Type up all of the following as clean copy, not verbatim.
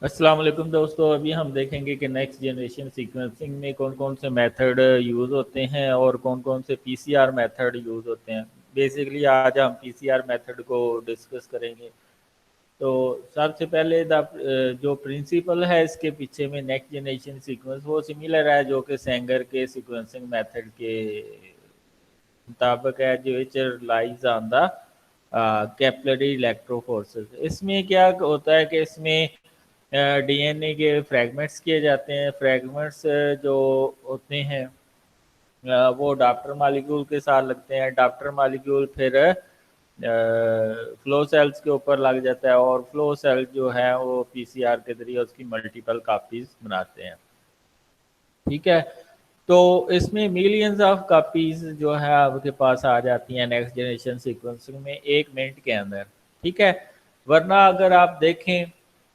अस्सलाम वालेकुम दोस्तों। अभी हम देखेंगे कि नेक्स्ट जनरेशन सीक्वेंसिंग में कौन कौन से मेथड यूज़ होते हैं और कौन कौन से पीसीआर मेथड यूज़ होते हैं। बेसिकली आज हम पीसीआर मेथड को डिस्कस करेंगे। तो सबसे पहले जो प्रिंसिपल है इसके पीछे में नेक्स्ट जनरेशन सीक्वेंस वो सिमिलर है जो कि सेंगर के सीक्वेंसिंग मेथड के मुताबिक है, जो which lies on the capillary electrophoresis. इसमें क्या होता है कि इसमें डीएनए के फ्रैगमेंट्स किए जाते हैं। फ्रैगमेंट्स जो होते हैं वो डाप्टर मालिक्यूल के साथ लगते हैं। डाप्टर मालिक्यूल फिर फ्लो सेल्स के ऊपर लग जाता है और फ्लो सेल जो है वो पीसीआर के जरिए उसकी मल्टीपल कापीज बनाते हैं। ठीक है, तो इसमें मिलियंस ऑफ कापीज जो है आपके पास आ जाती हैं नेक्स्ट जनरेशन सीक्वेंसिंग में 1 मिनट के अंदर। ठीक है, वरना अगर आप देखें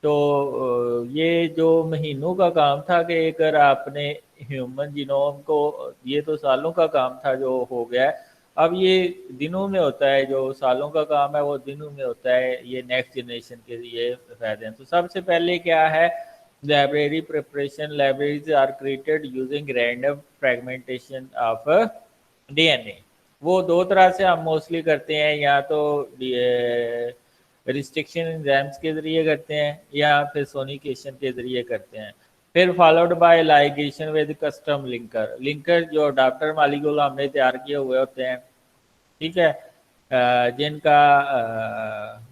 तो ये जो महीनों का काम था कि अगर आपने ह्यूमन जीनोम को, ये तो सालों का काम था जो हो गया है, अब ये दिनों में होता है। जो सालों का काम है वो दिनों में होता है। ये नेक्स्ट जनरेशन के ये फायदे हैं। तो सबसे पहले क्या है, library preparation. Libraries are created using random fragmentation of DNA। वो दो तरह से हम मोस्टली करते हैं, या तो रिस्ट्रिक्शन एंजाइम्स के जरिए करते हैं या फिर सोनिकेशन के जरिए करते हैं। फिर followed by ligation with custom linker. Linker जो अडाप्टर मालिक्यूल हमने तैयार किए हुए होते हैं, ठीक है, जिनका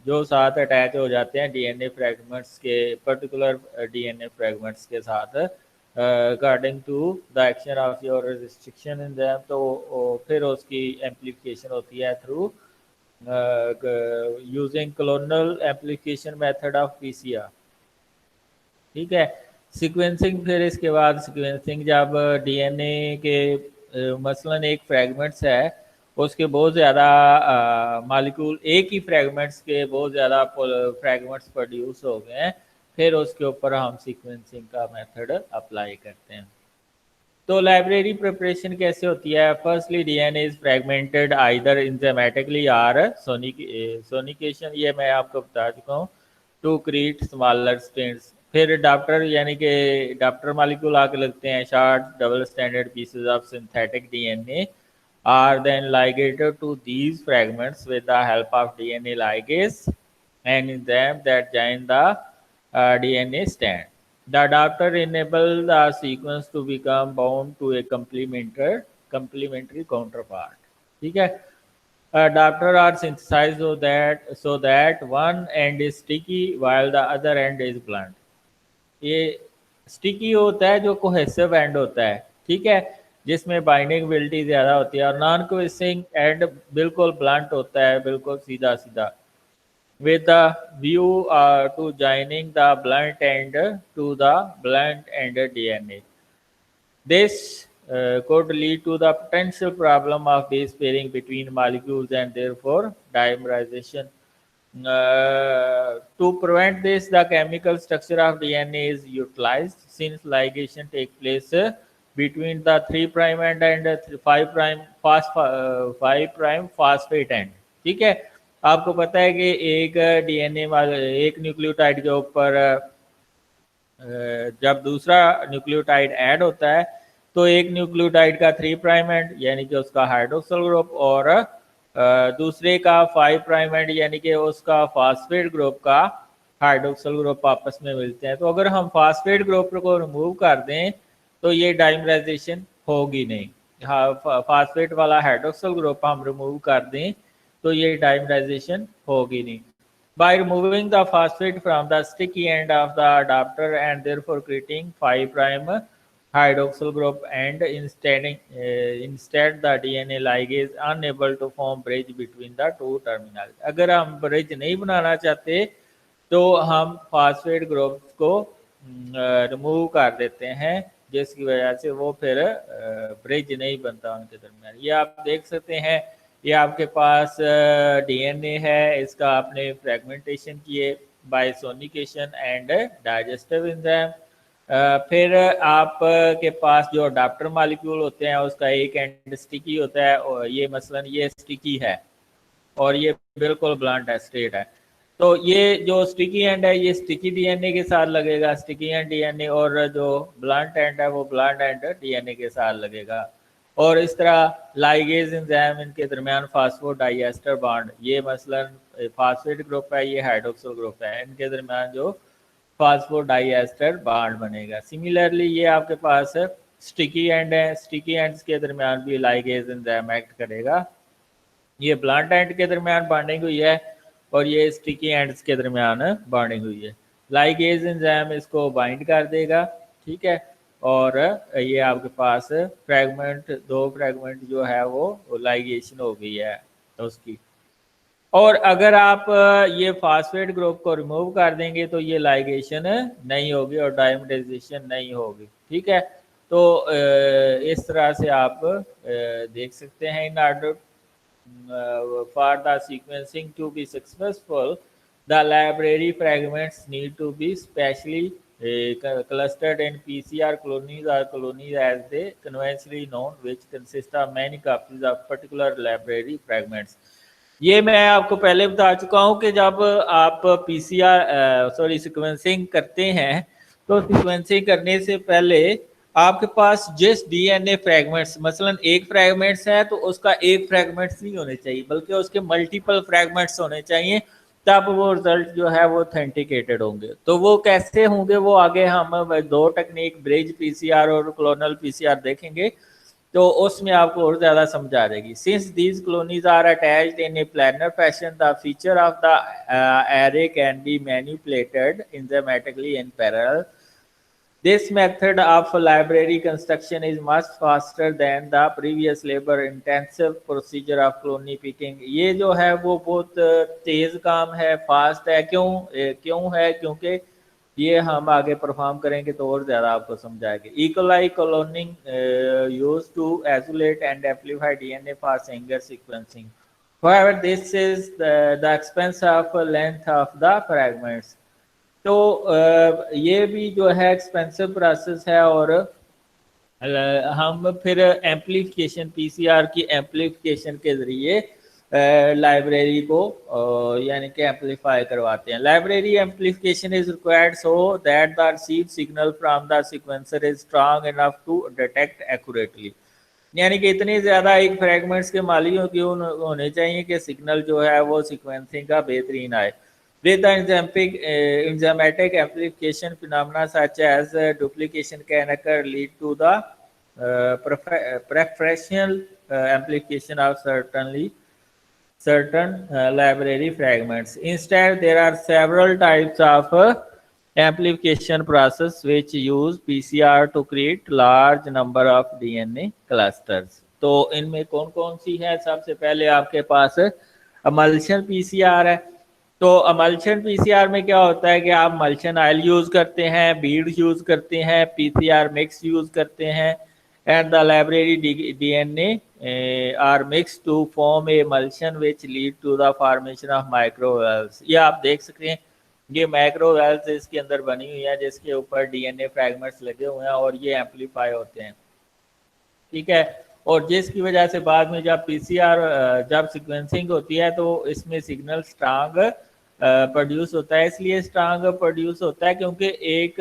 जो साथ अटैच हो जाते हैं डीएनए फ्रैगमेंट्स के, पर्टिकुलर डीएनए फ्रैगमेंट्स के साथ according to the action of your restriction in them. तो फिर उसकी एम्प्लीफिकेशन होती है through using clonal amplification method of PCR. ठीक है, सीक्वेंसिंग। फिर इसके बाद सीक्वेंसिंग जब डीएनए के मसलन एक फ्रैगमेंट्स है, उसके बहुत ज़्यादा मालिक्यूल, एक ही फ्रैगमेंट्स के बहुत ज़्यादा फ्रैगमेंट्स प्रोड्यूस हो गए हैं, फिर उसके ऊपर हम सीक्वेंसिंग का मेथड अप्लाई करते हैं। तो लाइब्रेरी प्रिपरेशन कैसे होती है? Firstly DNA is fragmented either enzymatically और सोनिकेशन, ये मैं आपको बता चुका हूँ, टू क्रिएट स्मॉलर स्ट्रेंड्स। फिर डॉप्टर यानी कि डॉप्टर मालिक्यूल आके लगते हैं, short double standard pieces of synthetic DNA are then ligated to these fragments with the help of DNA ligase and enzyme that join the DNA strand. The adapter enables the sequence to become bound to a complementary counterpart. ठीक है, adapter are synthesized so that one end is sticky while the other end is blunt. ये sticky होता है जो cohesive and होता है, ठीक है, जिसमें बाइंडिंग एबिलिटी ज़्यादा होती है, और नॉन कोहेसिव एंड बिल्कुल ब्लंट होता है, बिल्कुल सीधा सीधा, with the view to joining the blunt end to the blunt ended DNA. This could lead to the potential problem of base pairing between molecules and therefore dimerization. To prevent this, the chemical structure of DNA is utilized since ligation takes place between the 3' and 5' phosphate end। ठीक है, आपको पता है कि एक DNA एक nucleotide के ऊपर जब दूसरा न्यूक्लियोटाइड ऐड होता है तो एक न्यूक्लियोटाइड का 3' एंड यानी कि उसका हाइड्रोक्सिल ग्रुप और दूसरे का 5' एंड यानी कि उसका फास्फेट ग्रुप का हाइड्रोक्सिल ग्रुप आपस में मिलते हैं। तो अगर हम फास्फेट ग्रुप को रिमूव कर दें तो ये डाइमराइजेशन होगी नहीं। हाँ, फास्फेट वाला हाइड्रोक्सिल ग्रुप हम रिमूव कर दें तो ये डाइमराइजेशन होगी नहीं। By removing the phosphate from the sticky end of the adapter and therefore creating 5' hydroxyl group, and instead the DNA ligase unable to form bridge between the two terminals। अगर हम bridge नहीं बनाना चाहते तो हम phosphate group को remove कर देते हैं, जिसकी वजह से वो फिर ब्रिज नहीं बनता उनके दरमियान। ये आप देख सकते हैं, ये आपके पास डीएनए है, इसका आपने फ्रेगमेंटेशन किए by sonication and digestive enzyme. फिर आप के पास जो अडाप्टर मॉलिक्यूल होते हैं उसका एक एंड स्टिकी होता है, और ये मसलन ये स्टिकी है और ये बिल्कुल ब्लंट है, स्ट्रेट है। तो ये जो स्टिकी एंड है ये स्टिकी डीएनए के साथ लगेगा, स्टिकी एंड डीएनए, और जो ब्लंट एंड है वो ब्लंट एंड डीएनए के साथ लगेगा। और इस तरह लाइगेज एंजाइम, इनके दरमियान फास्फोडाइएस्टर बॉन्ड, ये मसलन फास्फेट ग्रुप है, ये हाइड्रोक्सिल ग्रुप है, इनके दरमियान जो फास्फोडाइएस्टर बॉन्ड बनेगा। सिमिलरली ये आपके पास स्टिकी एंड है, स्टिकी एंड्स के दरमियान भी लाइगेज एंजाइम एक्ट करेगा। ये ब्लंट एंड के दरमियान बॉन्डिंग हुई है और ये स्टिकी एंड्स के दरमियान बॉन्डिंग हुई है। लाइगेज एंजाइम इसको बाइंड कर देगा, ठीक है। और ये आपके पास फ्रेगमेंट, 2 फ्रेगमेंट जो है वो लाइगेशन हो गई है उसकी। और अगर आप ये फास्फेट ग्रुप को रिमूव कर देंगे तो ये लाइगेशन नहीं होगी और डायमेटाइजेशन नहीं होगी, ठीक है। तो इस तरह से आप देख सकते हैं। In order for the sequencing to be successful, the library fragments need to be specially clustered in PCR colonies or colonies as they conventionally known, which consist of many copies of particular library fragments. ये मैं आपको पहले बता चुका हूँ कि जब आप सीक्वेंसिंग करते हैं तो सीक्वेंसिंग करने से पहले आपके पास जिस डीएनए फ्रैगमेंट्स, मसलन एक फ्रैगमेंट्स है तो उसका एक फ्रैगमेंट्स नहीं होने चाहिए बल्कि उसके मल्टीपल फ्रैगमेंट्स होने चाहिए, तब वो रिजल्ट जो है वो ऑथेंटिकेटेड होंगे। तो वो कैसे होंगे वो आगे हम 2 टेक्निक, ब्रिज पीसीआर और क्लोनल पीसीआर देखेंगे तो उसमें आपको और ज़्यादा समझ आ जाएगी। Since these colonies are attached in a planar fashion, the feature of the array can be manipulated enzymatically in parallel. This method of library construction is much faster than the previous labor-intensive procedure of colony picking. ये जो है वो बहुत तेज़ काम है, fast है। क्यों है? क्योंकि ये हम आगे परफॉर्म करेंगे तो और ज़्यादा आपको समझाएंगे। E coli cloning used to isolate and amplify DNA for single sequencing. However, this is the expense of length of the fragments. तो ये भी जो है एक्सपेंसिव प्रोसेस है और हम फिर एम्पलीफिकेशन, पीसीआर की एम्पलीफिकेशन के ज़रिए लाइब्रेरी को यानी कि एम्पलीफाई करवाते हैं। Library amplification is required so that the receive signal from the sequencer is strong enough to detect accurately, यानी कि इतनी ज़्यादा एक फ्रैगमेंट्स के मालिकों की होने चाहिए कि सिग्नल जो है वो सीक्वेंसिंग का बेहतरीन आए। With the enzymatic amplification phenomena such as duplication can occur lead to the preferential amplification of certain library fragments. Instead, there are several types of amplification process which use PCR to create large number of DNA clusters. तो इनमें कौन कौन सी है? सबसे पहले आपके पास emulsion PCR है। तो अमल्शन पीसीआर में क्या होता है कि आप मल्शन ऑयल यूज करते हैं, बीड यूज करते हैं, पीसीआर मिक्स यूज करते हैं and the library DNA are mix to form a emulsion which lead to the formation of microwells. ये आप देख सकते हैं, ये माइक्रोवेल्स इसके अंदर बनी हुई है जिसके ऊपर डीएनए फ्रैगमेंट्स लगे हुए हैं और ये एम्पलीफाई होते हैं, ठीक है। और जिसकी वजह से बाद में जब पीसीआर जब सीक्वेंसिंग होती है तो इसमें सिग्नल स्ट्रांग प्रोड्यूस होता है। इसलिए स्ट्रांग प्रोड्यूस होता है क्योंकि एक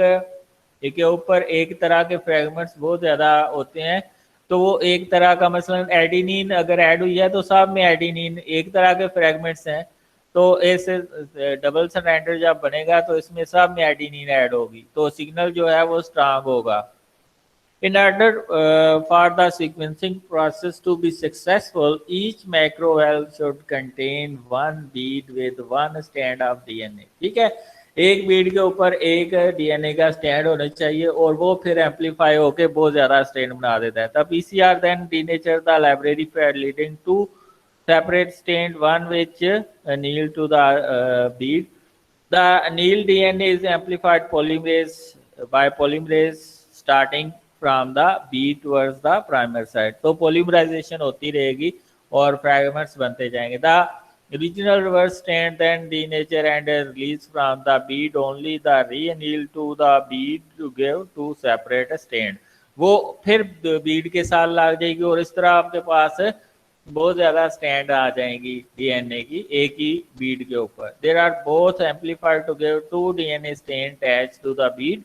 के ऊपर एक तरह के फ्रैगमेंट्स बहुत ज़्यादा होते हैं। तो वो एक तरह का, मसलन एडिनिन अगर ऐड हुई है तो सब में एडिनिन एक तरह के फ्रैगमेंट्स हैं, तो ऐसे डबल स्ट्रैंडेड जब बनेगा तो इसमें सब में एडिनिन ऐड होगी, तो सिग्नल जो है वो स्ट्रांग होगा। In order for the sequencing process to be successful, each macrovale should contain one bead with one strand of DNA. ठीक है, एक बीड के ऊपर एक डीएनए का स्टैंड होना चाहिए और वो फिर एम्पलीफाई होके बहुत ज्यादा स्टैंड बना देता है। तब PCR then denature the library fed leading to separate strand, one which anneal to the bead. The annealed DNA is amplified polymerase by polymerase starting from the bead towards the primer side. तो polymerization होती रहेगी और fragments बनते जाएंगे। The original reverse strand then denature and release from the bead only the re-anneal to the bead to give two separate strand. वो फिर बीड के साथ लग जाएगी और इस तरह आपके पास बहुत ज्यादा स्टैंड आ जाएंगी डीएनए की एक ही बीड के ऊपर। There are both amplified to give two DNA strand attached to the bead.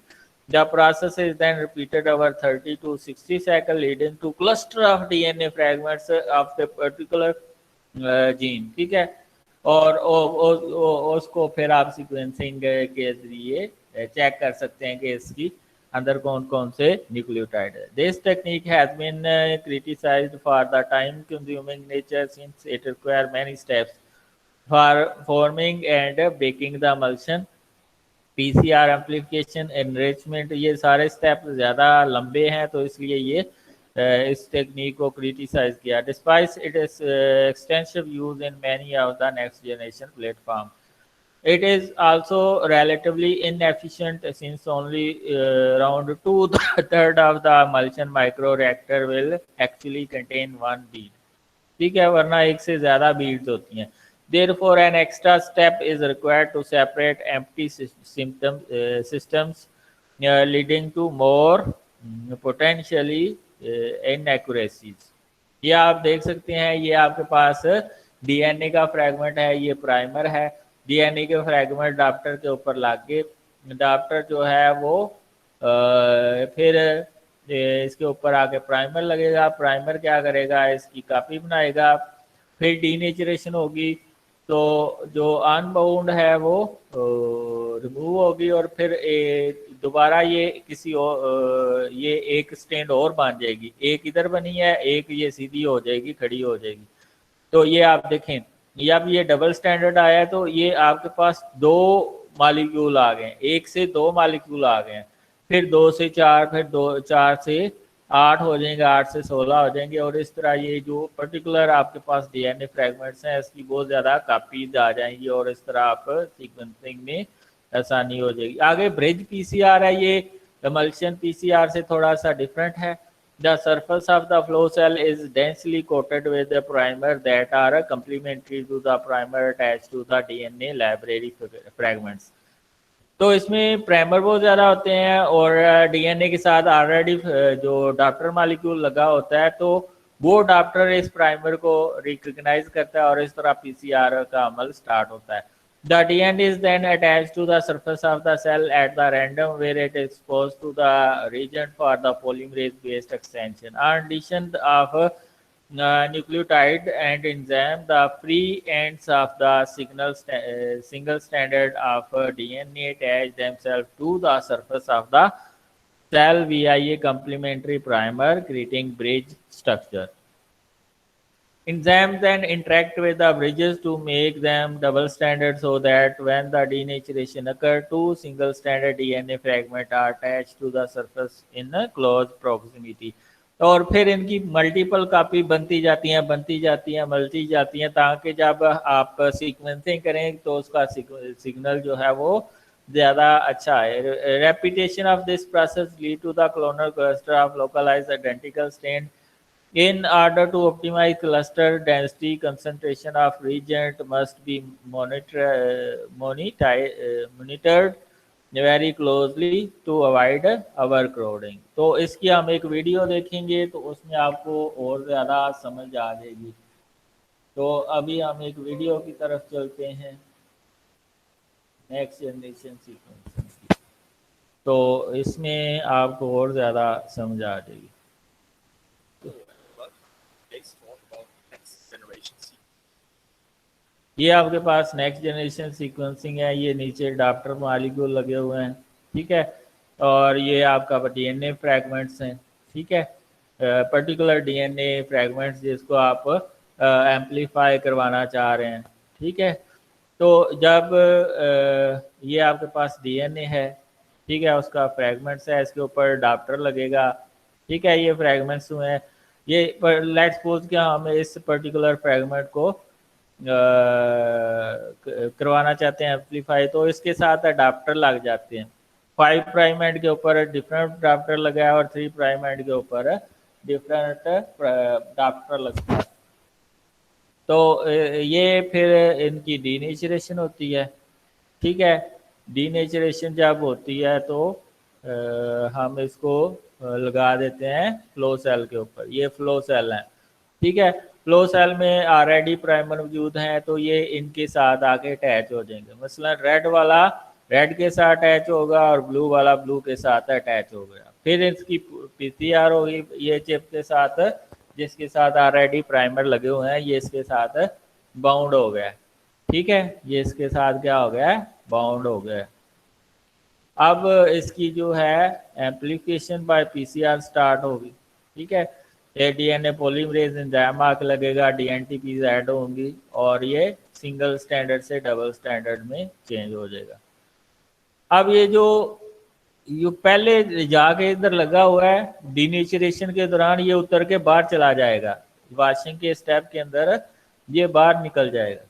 The process is then repeated over 30 to 60 cycles, leading to cluster of DNA fragments of the particular gene। ठीक है, और उसको फिर आप sequencing के जरिए check कर सकते हैं कि इसकी अंदर कौन कौन से न्यूक्लियोटाइड है। This technique has been criticised for the time consuming nature since it require many steps for forming and baking the emulsion। PCR amplification, enrichment, ये सारे स्टेप ज़्यादा लंबे हैं, तो इसलिए ये इस टेक्निक को क्रिटिसाइज किया। Despite it is extensive use in many of the next generation platform, it is also relatively inefficient since only around 2/3 of the emulsion microreactor will actually contain one bead। ठीक है, वरना एक से ज़्यादा beads होती हैं। Therefore, an extra step is required to separate empty systems, leading to more potentially inaccuracies। ये आप देख सकते हैं, ये आपके पास डीएनए का फ्रैगमेंट है, ये प्राइमर है। डीएनए के फ्रैगमेंट डॉप्टर के ऊपर लाके डॉप्टर जो है वो फिर इसके ऊपर आके प्राइमर लगेगा। प्राइमर क्या करेगा, इसकी कॉपी बनाएगा, फिर डीनेचरेशन होगी, तो जो अनबाउंड है वो रिमूव होगी, और फिर दोबारा ये किसी और ये एक स्टैंड और बन जाएगी। एक इधर बनी है, एक ये सीधी हो जाएगी, खड़ी हो जाएगी। तो ये आप देखें, जब ये डबल स्टैंडर्ड आया है तो ये आपके पास 2 मॉलिक्यूल आ गए, 1 से 2 मॉलिक्यूल आ गए, फिर 2 से 4, फिर 4 से 8 हो जाएंगे, 8 से 16 हो जाएंगे, और इस तरह ये जो पर्टिकुलर आपके पास डीएनए फ्रैगमेंट्स हैं इसकी बहुत ज़्यादा कापीज आ जाएंगी, और इस तरह आप सीक्वेंसिंग में आसानी हो जाएगी। आगे ब्रिज पीसीआर है, ये emulsion पीसीआर से थोड़ा सा डिफरेंट है। The surface of the flow cell is densely coated with the primer that are complementary to the primer attached to the DNA library fragments। तो इसमें प्राइमर बहुत ज़्यादा होते हैं, और डीएनए के साथ ऑलरेडी जो डॉप्टर मॉलिक्यूल लगा होता है, तो वो डॉप्टर इस प्राइमर को रिकग्नाइज करता है, और इस तरह पीसीआर का अमल स्टार्ट होता है। The DNA is then attached to the surface of the cell at the random where it is exposed to the reagent for the polymerase-based extension. In addition of nucleotide and enzyme, the free ends of the single stranded of DNA attach themselves to the surface of the cell via a complementary primer, creating bridge structure। Enzymes then interact with the bridges to make them double-stranded so that when the denaturation occurs, 2 single-stranded DNA fragments are attached to the surface in a close proximity। और फिर इनकी multiple copy बनती जाती हैं, मिलती जाती हैं, ताकि जब आप सीक्वेंसिंग करें तो उसका सिग्नल जो है वो ज़्यादा अच्छा है। Repetition of this process lead to the clonal cluster of localised identical strand. In order to optimize cluster density, concentration of reagent must be monitored very closely to avoid overcrowding। तो इसकी हम एक वीडियो देखेंगे तो उसमें आपको और ज़्यादा समझ आ जाएगी। तो अभी हम एक वीडियो की तरफ चलते हैं, नेक्स्ट जनरेशन सीक्वेंसिंग, तो इसमें आपको और ज़्यादा समझ आ जाएगी। ये आपके पास नेक्स्ट जनरेशन सीक्वेंसिंग है, ये नीचे डॉप्टर मॉलिक्यूल लगे हुए हैं, ठीक है, और ये आपका डीएनए फ्रैगमेंट्स हैं, ठीक है, पर्टिकुलर डीएनए फ्रैगमेंट्स जिसको आप एम्पलीफाई करवाना चाह रहे हैं, ठीक है। तो जब ये आपके पास डीएनए है, ठीक है, उसका फ्रैगमेंट्स है, इसके ऊपर डॉप्टर लगेगा, ठीक है, ये फ्रैगमेंट्स हुए हैं। ये लेट्स सपोज कि हम इस पर्टिकुलर फ्रैगमेंट को करवाना चाहते हैं एम्पलीफाई, तो इसके साथ अडाप्टर लग जाते हैं। 5 प्राइम एंड के ऊपर डिफरेंट अडाप्टर लगा है, और 3 प्राइम एंड के ऊपर डिफरेंट अडाप्टर लगता है। तो ये फिर इनकी डीनेचरेशन होती है, ठीक है। डीनेचरेशन जब होती है तो हम इसको लगा देते हैं फ्लो सेल के ऊपर। ये फ्लो सेल है, ठीक है। फ्लो सेल में ऑलरेडी प्राइमर मौजूद हैं तो ये इनके साथ आके अटैच हो जाएंगे। मसलन रेड वाला रेड के साथ अटैच होगा और ब्लू वाला ब्लू के साथ अटैच हो गया। फिर इसकी पीसीआर होगी ये चिप के साथ, जिसके साथ ऑलरेडी प्राइमर लगे हुए हैं, ये इसके साथ बाउंड हो गया। ठीक है, ये इसके साथ क्या हो गया, बाउंड हो गया। अब इसकी जो है एम्प्लीफिकेशन बाय पीसीआर स्टार्ट होगी। ठीक है, ये डीएनए पॉलीमरेज एंजाइम आके लगेगा, डीएनटीपीज ऐड होंगी और ये सिंगल स्टैंडर्ड से डबल स्टैंडर्ड में चेंज हो जाएगा। अब ये जो पहले जाके इधर लगा हुआ है, डिनेचरेशन के दौरान ये उतर के बाहर चला जाएगा, वॉशिंग के स्टेप के अंदर ये बाहर निकल जाएगा।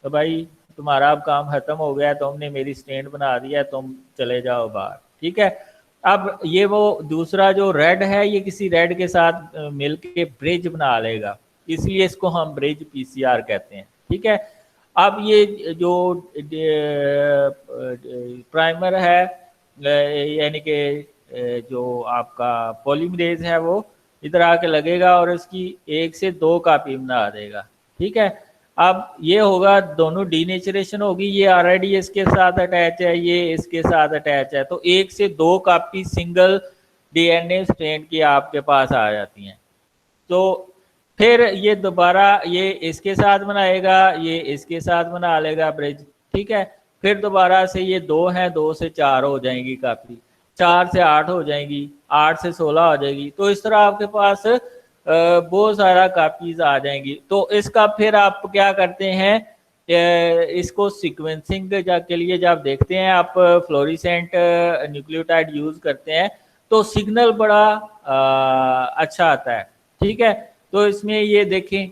तो भाई तुम्हारा अब काम खत्म हो गया, तुमने मेरी स्टैंड बना दिया, तुम चले जाओ बाहर। ठीक है, अब ये वो दूसरा जो रेड है ये किसी रेड के साथ मिलके ब्रिज बना लेगा, इसलिए इसको हम ब्रिज पीसीआर कहते हैं। ठीक है, अब ये जो प्राइमर है यानी कि जो आपका पॉलीमरेज है वो इधर आके लगेगा और इसकी 1 से 2 कापी बना देगा। ठीक है, अब ये होगा, दोनों डीनेचरेशन होगी, ये ऑलरेडी इसके साथ अटैच है, ये इसके साथ अटैच है, तो 1 से 2 कापी सिंगल डीएनए स्ट्रैंड की आपके पास आ जाती हैं। तो फिर ये दोबारा ये इसके साथ बनाएगा, ये इसके साथ बना लेगा ब्रिज। ठीक है, फिर दोबारा से ये 2 हैं, 2 से 4 हो जाएंगी कापी, 4 से 8 हो जाएंगी, 8 से 16 हो जाएगी। तो इस तरह आपके पास बहुत सारा कापीज आ जाएंगी। तो इसका फिर आप क्या करते हैं, इसको सीक्वेंसिंग के लिए जब देखते हैं आप फ्लोरिसेंट न्यूक्लियोटाइड यूज करते हैं तो सिग्नल बड़ा अच्छा आता है। ठीक है, तो इसमें ये देखें,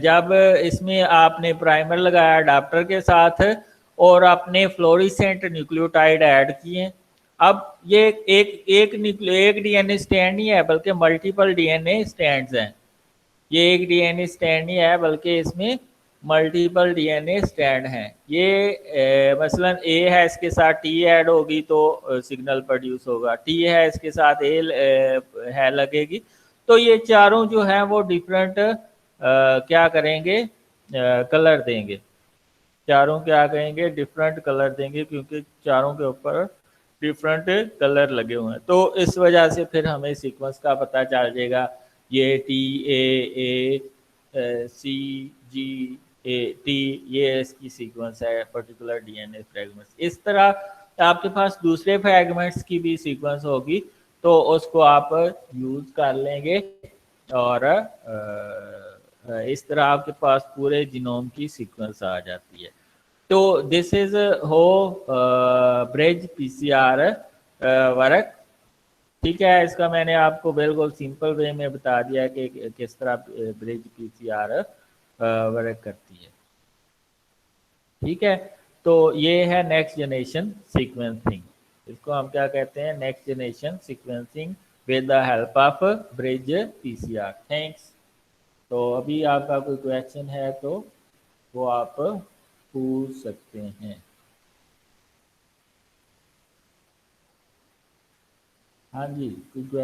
जब इसमें आपने प्राइमर लगाया अडाप्टर के साथ और आपने फ्लोरिसेंट न्यूक्लियोटाइड ऐड किए, अब ये एक डीएनए स्टैंड नहीं है बल्कि मल्टीपल डीएनए स्टैंड्स हैं। ये एक डीएनए स्टैंड नहीं है बल्कि इसमें मल्टीपल डीएनए स्टैंड हैं। ये मसलन ए है, इसके साथ टी ऐड होगी तो सिग्नल प्रोड्यूस होगा, टी है इसके साथ ए है लगेगी, तो ये चारों जो हैं वो डिफरेंट क्या करेंगे, कलर देंगे। चारों क्या कहेंगे, डिफरेंट कलर देंगे, क्योंकि चारों के ऊपर डिफरेंट कलर लगे हुए हैं। तो इस वजह से फिर हमें सीक्वेंस का पता चल जाएगा, ये T A C ji A T, ये इसकी सीक्वेंस है पर्टिकुलर डीएनए फ्रेगमेंट्स। इस तरह आपके पास दूसरे फ्रेगमेंट्स की भी सीक्वेंस होगी तो उसको आप यूज कर लेंगे और इस तरह आपके पास पूरे जीनोम की सीक्वेंस आ जाती है। तो दिस इज हो ब्रिज पीसीआर वर्क। ठीक है, इसका मैंने आपको बिल्कुल सिंपल वे में बता दिया कि किस तरह ब्रिज पीसीआर वर्क करती है। ठीक है, तो ये है नेक्स्ट जनरेशन सीक्वेंसिंग, इसको हम क्या कहते हैं, next generation sequencing with the help of bridge PCR. Thanks. तो अभी आपका कोई क्वेश्चन है तो वो आप पूछ सकते हैं। हाँ जी, कोई